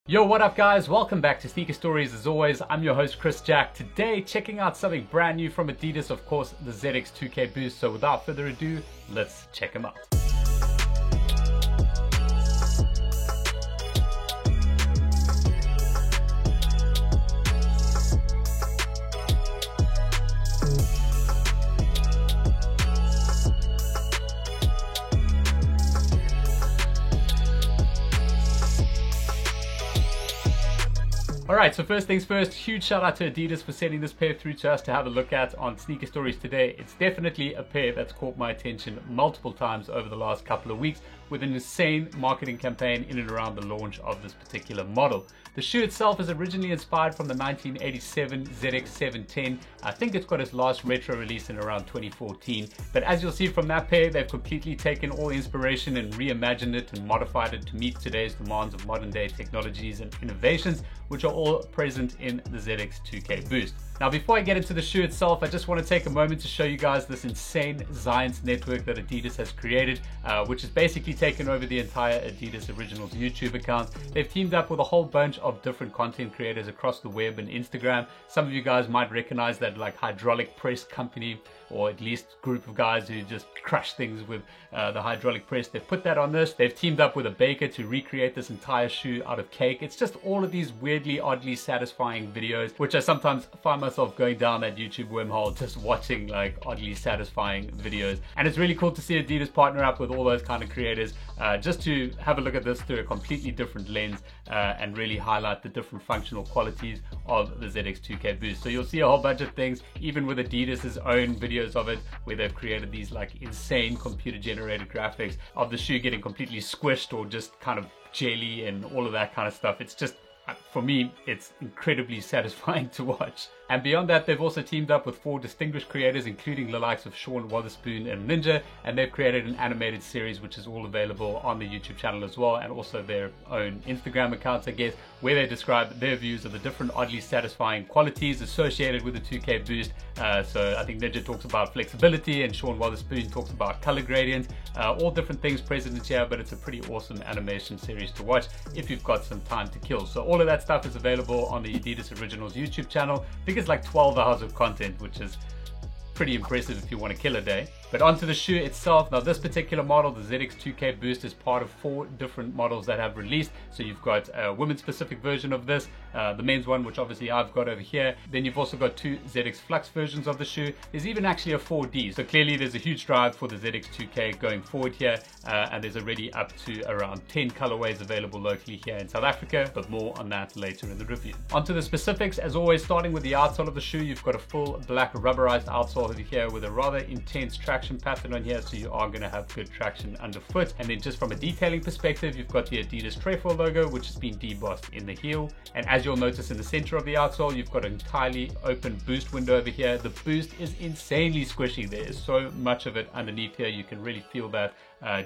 Yo, what up guys? Welcome back to Sneaker Stories. As always, I'm your host Chris Jack. Today, checking out something brand new from Adidas, of course, the ZX 2K Boost. So without further ado, let's check them out. Alright, so first things first, huge shout out to Adidas for sending this pair through to us to have a look at on Sneaker Stories today. It's definitely a pair that's caught my attention multiple times over the last couple of weeks with an insane marketing campaign in and around the launch of this particular model. The shoe itself is originally inspired from the 1987 ZX 710. I think it's got its last retro release in around 2014. But as you'll see from that pair, they've completely taken all inspiration and reimagined it and modified it to meet today's demands of modern day technologies and innovations, which are all present in the ZX 2K Boost. Now, before I get into the shoe itself, I just want to take a moment to show you guys this insane Zions network that Adidas has created, which has basically taken over the entire Adidas Originals YouTube account. They've teamed up with a whole bunch of different content creators across the web and Instagram. Some of you guys might recognize that like hydraulic press company, or at least group of guys who just crush things with the hydraulic press. They've put that on this. They've teamed up with a baker to recreate this entire shoe out of cake. It's just all of these weirdly, oddly satisfying videos, which I sometimes find myself going down that YouTube wormhole just watching like oddly satisfying videos. And it's really cool to see Adidas partner up with all those kind of creators just to have a look at this through a completely different lens and really highlight the different functional qualities of the ZX 2K Boost. So you'll see a whole bunch of things, even with Adidas's own videos of it, where they've created these like insane computer generated graphics of the shoe getting completely squished or just kind of jelly and all of that kind of stuff. It's just, for me, it's incredibly satisfying to watch. And beyond that, they've also teamed up with 4 distinguished creators, including the likes of Sean Wotherspoon and Ninja, and they've created an animated series which is all available on the YouTube channel as well, and also their own Instagram accounts, I guess, where they describe their views of the different oddly satisfying qualities associated with the 2K Boost. So I think Ninja talks about flexibility and Sean Wotherspoon talks about color gradients, all different things present here, but it's a pretty awesome animation series to watch if you've got some time to kill. So all of that stuff is available on the Adidas Originals YouTube channel. I think it's like 12 hours of content, which is pretty impressive if you want to kill a day. But onto the shoe itself. Now, this particular model, the ZX 2K Boost, is part of 4 different models that have released. So you've got a women's specific version of this, the men's one, which obviously I've got over here. Then you've also got 2 ZX Flux versions of the shoe. There's even actually a 4D. So clearly there's a huge drive for the ZX 2K going forward here. And there's already up to around 10 colorways available locally here in South Africa, but more on that later in the review. Onto the specifics, as always, starting with the outsole of the shoe, you've got a full black rubberized outsole over here with a rather intense traction pattern on here, so you are going to have good traction underfoot. And then just from a detailing perspective, you've got the Adidas Trefoil logo, which has been debossed in the heel. And as you'll notice in the center of the outsole, you've got an entirely open boost window over here. The boost is insanely squishy. There is so much of it underneath here. You can really feel that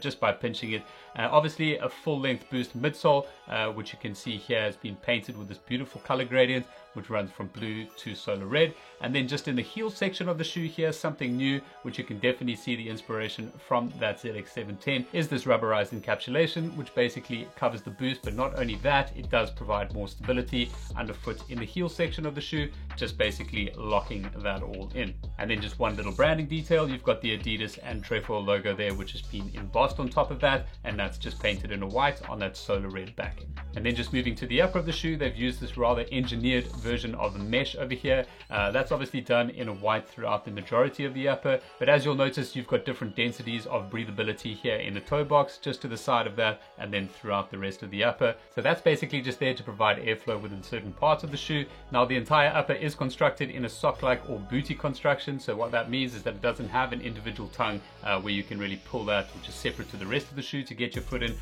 just by pinching it. Obviously a full-length boost midsole, which you can see here has been painted with this beautiful color gradient, which runs from blue to solar red. And then just in the heel section of the shoe here, something new, which you can definitely see the inspiration from that ZX 710, is this rubberized encapsulation, which basically covers the boost. But not only that, it does provide more stability underfoot in the heel section of the shoe, just basically locking that all in. And then just one little branding detail, you've got the Adidas and Trefoil logo there, which has been embossed on top of that, and that's just painted in a white on that solar red backing. And then just moving to the upper of the shoe, they've used this rather engineered version of the mesh over here. That's obviously done in a white throughout the majority of the upper, but as you'll notice, you've got different densities of breathability here in the toe box, just to the side of that, and then throughout the rest of the upper. So that's basically just there to provide airflow within certain parts of the shoe. Now, the entire upper is constructed in a sock-like or booty construction. So what that means is that it doesn't have an individual tongue where you can really pull that, which is separate to the rest of the shoe to get your foot in.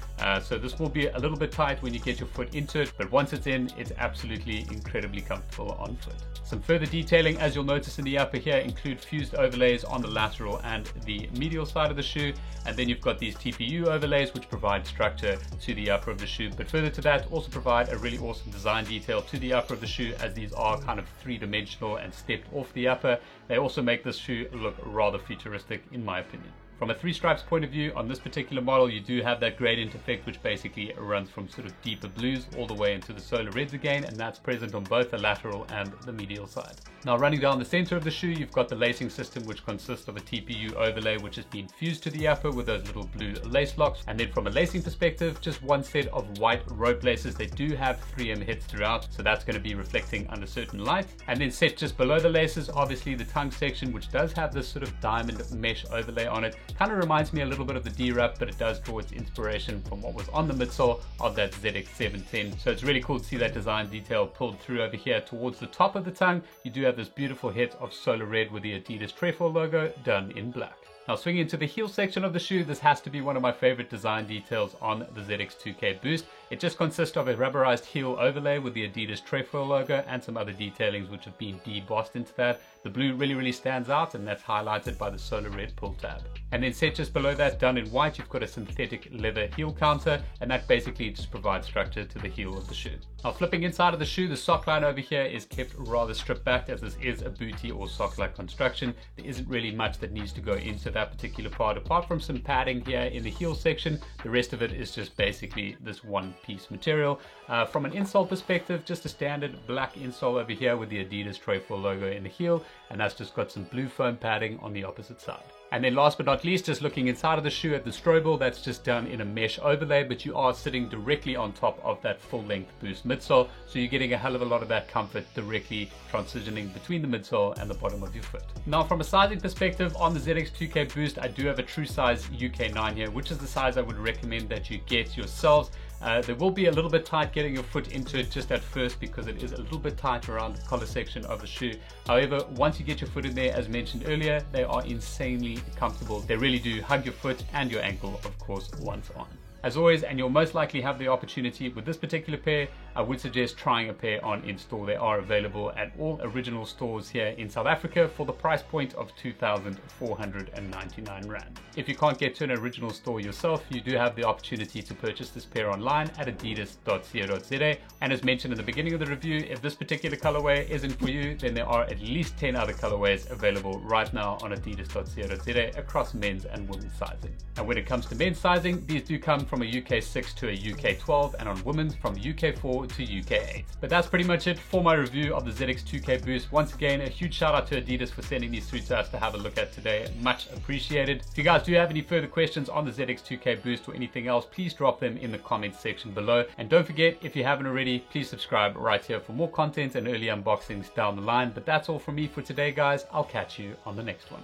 So this will be a little bit tight when you get your foot into it, but once it's in, it's absolutely incredibly comfortable on foot. Some further detailing, as you'll notice in the upper here, include fused overlays on the lateral and the medial side of the shoe. And then you've got these TPU overlays, which provide structure to the upper of the shoe. But further to that, also provide a really awesome design detail to the upper of the shoe, as these are kind of 3-dimensional and stepped off the upper. They also make this shoe look rather futuristic, in my opinion. From a 3 stripes point of view, on this particular model, you do have that gradient effect, which basically runs from sort of deeper blues all the way into the solar reds again, and that's present on both the lateral and the medial side. Now, running down the center of the shoe, you've got the lacing system, which consists of a TPU overlay, which has been fused to the upper with those little blue lace locks. And then from a lacing perspective, just one set of white rope laces. They do have 3M hits throughout, so that's going to be reflecting under certain light. And then set just below the laces, obviously the tongue section, which does have this sort of diamond mesh overlay on it. Kind of reminds me a little bit of the D-Wrap, but it does draw its inspiration from what was on the midsole of that ZX710. So it's really cool to see that design detail pulled through over here towards the top of the tongue. You do have this beautiful hit of solar red with the Adidas Trefoil logo done in black. Now, swinging into the heel section of the shoe, this has to be one of my favorite design details on the ZX2K Boost. It just consists of a rubberized heel overlay with the Adidas Trefoil logo and some other detailings which have been debossed into that. The blue really stands out, and that's highlighted by the solar red pull tab. And then set just below that, done in white, you've got a synthetic leather heel counter, and that basically just provides structure to the heel of the shoe. Now, flipping inside of the shoe, the sock line over here is kept rather stripped back, as this is a booty or sock-like construction. There isn't really much that needs to go into that particular part, apart from some padding here in the heel section. The rest of it is just basically this one-piece material. From an insole perspective, just a standard black insole over here with the Adidas Trefoil logo in the heel, and that's just got some blue foam padding on the opposite side. And then last but not least, just looking inside of the shoe at the strobel, that's just done in a mesh overlay, but you are sitting directly on top of that full-length Boost midsole, so you're getting a hell of a lot of that comfort directly transitioning between the midsole and the bottom of your foot. Now, from a sizing perspective, on the ZX2K Boost, I do have a true size UK9 here, which is the size I would recommend that you get yourselves. There will be a little bit tight getting your foot into it just at first, because it is a little bit tight around the collar section of the shoe. However, once you get your foot in there, as mentioned earlier, they are insanely comfortable. They really do hug your foot and your ankle, of course, once on. As always, and you'll most likely have the opportunity with this particular pair, I would suggest trying a pair on in-store. They are available at all original stores here in South Africa for the price point of 2,499 Rand. If you can't get to an original store yourself, you do have the opportunity to purchase this pair online at adidas.co.za. And as mentioned in the beginning of the review, if this particular colorway isn't for you, then there are at least 10 other colorways available right now on adidas.co.za across men's and women's sizing. And when it comes to men's sizing, these do come from a UK 6 to a UK 12, and on women's from UK 4 to UK 8. But that's pretty much it for my review of the ZX2K Boost. Once again, a huge shout out to Adidas for sending these through to us to have a look at today. Much appreciated. If you guys do have any further questions on the ZX2K Boost or anything else, please drop them in the comments section below. And don't forget, if you haven't already, please subscribe right here for more content and early unboxings down the line. But that's all from me for today, guys. I'll catch you on the next one.